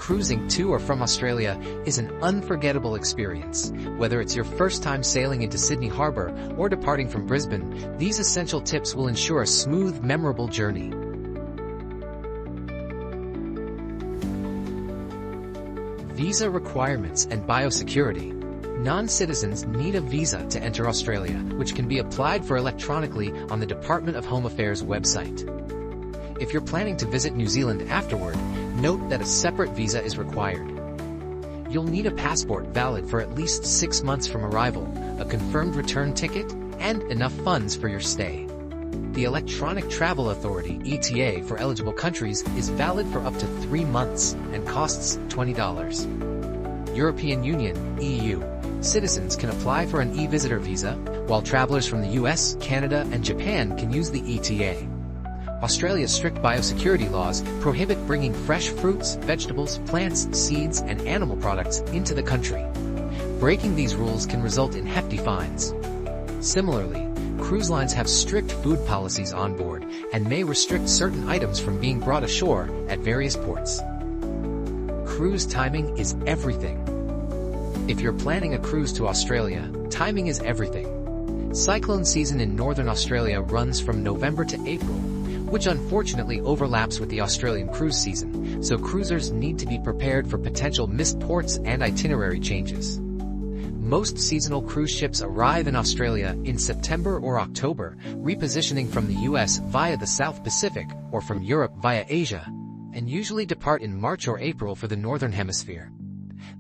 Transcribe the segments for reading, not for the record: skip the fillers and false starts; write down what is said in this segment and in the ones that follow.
Cruising to or from Australia is an unforgettable experience. Whether it's your first time sailing into Sydney Harbour or departing from Brisbane, these essential tips will ensure a smooth, memorable journey. Visa requirements and biosecurity. Non-citizens need a visa to enter Australia, which can be applied for electronically on the Department of Home Affairs website. If you're planning to visit New Zealand afterward, note that a separate visa is required. You'll need a passport valid for at least 6 months from arrival, a confirmed return ticket, and enough funds for your stay. The Electronic Travel Authority (ETA) for eligible countries is valid for up to 3 months and costs $20. European Union (EU) citizens can apply for an e-visitor visa, while travelers from the US, Canada, and Japan can use the ETA. Australia's strict biosecurity laws prohibit bringing fresh fruits, vegetables, plants, seeds, and animal products into the country. Breaking these rules can result in hefty fines. Similarly, cruise lines have strict food policies on board and may restrict certain items from being brought ashore at various ports. Cruise timing is everything. If you're planning a cruise to Australia, timing is everything. Cyclone season in northern Australia runs from November to April, which unfortunately overlaps with the Australian cruise season, so cruisers need to be prepared for potential missed ports and itinerary changes. Most seasonal cruise ships arrive in Australia in September or October, repositioning from the US via the South Pacific or from Europe via Asia, and usually depart in March or April for the Northern Hemisphere.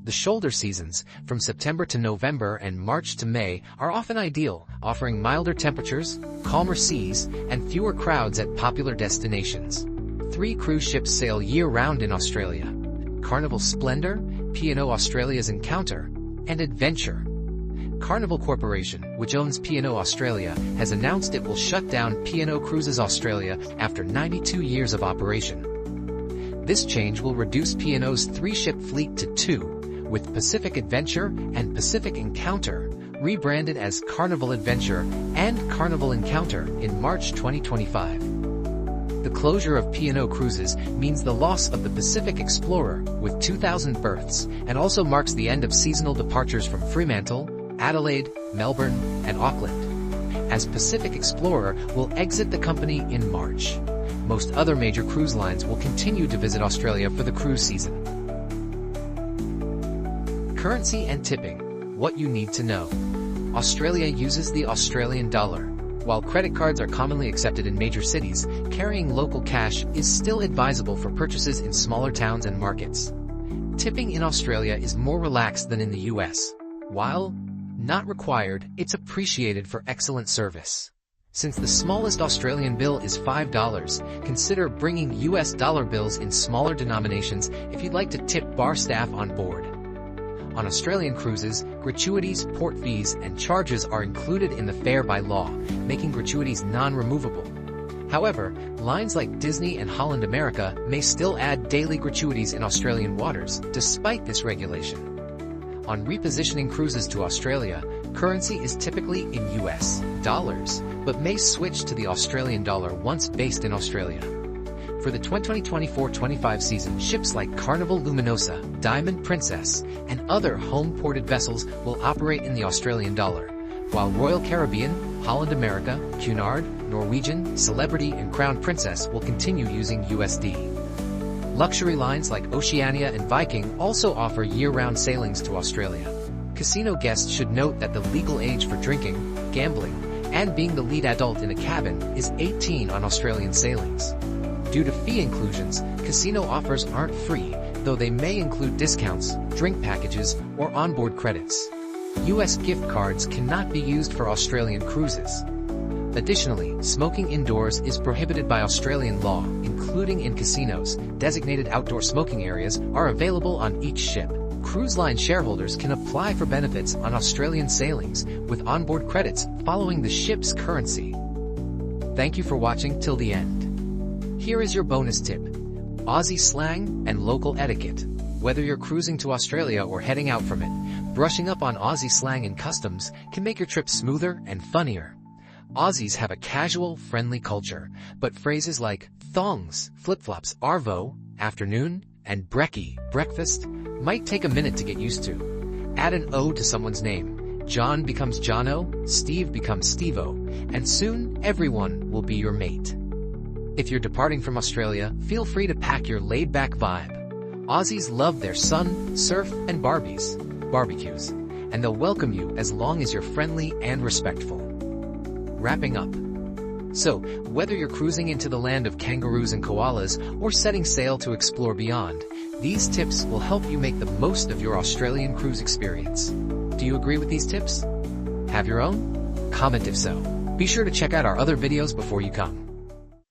The shoulder seasons, from September to November and March to May, are often ideal, offering milder temperatures, calmer seas, and fewer crowds at popular destinations. 3 cruise ships sail year-round in Australia: Carnival Splendor, P&O Australia's Encounter, and Adventure. Carnival Corporation, which owns P&O Australia, has announced it will shut down P&O Cruises Australia after 92 years of operation. This change will reduce P&O's 3-ship fleet to 2, with Pacific Adventure and Pacific Encounter rebranded as Carnival Adventure and Carnival Encounter in March 2025. The closure of P&O Cruises means the loss of the Pacific Explorer with 2,000 berths and also marks the end of seasonal departures from Fremantle, Adelaide, Melbourne, and Auckland, as Pacific Explorer will exit the company in March. Most other major cruise lines will continue to visit Australia for the cruise season. Currency and tipping. What you need to know. Australia uses the Australian dollar. While credit cards are commonly accepted in major cities, carrying local cash is still advisable for purchases in smaller towns and markets. Tipping in Australia is more relaxed than in the US. While not required, it's appreciated for excellent service. Since the smallest Australian bill is $5, consider bringing US dollar bills in smaller denominations if you'd like to tip bar staff on board. On Australian cruises, gratuities, port fees, and charges are included in the fare by law, making gratuities non-removable. However, lines like Disney and Holland America may still add daily gratuities in Australian waters, despite this regulation. On repositioning cruises to Australia, currency is typically in US dollars, but may switch to the Australian dollar once based in Australia. For the 2024-25 season, ships like Carnival Luminosa, Diamond Princess, and other home-ported vessels will operate in the Australian dollar, while Royal Caribbean, Holland America, Cunard, Norwegian, Celebrity, and Crown Princess will continue using USD. Luxury lines like Oceania and Viking also offer year-round sailings to Australia. Casino guests should note that the legal age for drinking, gambling, and being the lead adult in a cabin is 18 on Australian sailings. Due to fee inclusions, casino offers aren't free, though they may include discounts, drink packages, or onboard credits. US gift cards cannot be used for Australian cruises. Additionally, smoking indoors is prohibited by Australian law, including in casinos. Designated outdoor smoking areas are available on each ship. Cruise line shareholders can apply for benefits on Australian sailings with onboard credits following the ship's currency. Thank you for watching till the end. Here is your bonus tip: Aussie slang and local etiquette. Whether you're cruising to Australia or heading out from it, brushing up on Aussie slang and customs can make your trip smoother and funnier. Aussies have a casual, friendly culture, but phrases like thongs, flip-flops, arvo, afternoon, and brekkie, breakfast, might take a minute to get used to. Add an O to someone's name. John becomes Jono, Steve becomes Stevo, and soon everyone will be your mate. If you're departing from Australia, feel free to pack your laid-back vibe. Aussies love their sun, surf, and barbecues, and they'll welcome you as long as you're friendly and respectful. Wrapping up. So, whether you're cruising into the land of kangaroos and koalas or setting sail to explore beyond, these tips will help you make the most of your Australian cruise experience. Do you agree with these tips? Have your own? Comment if so. Be sure to check out our other videos before you come.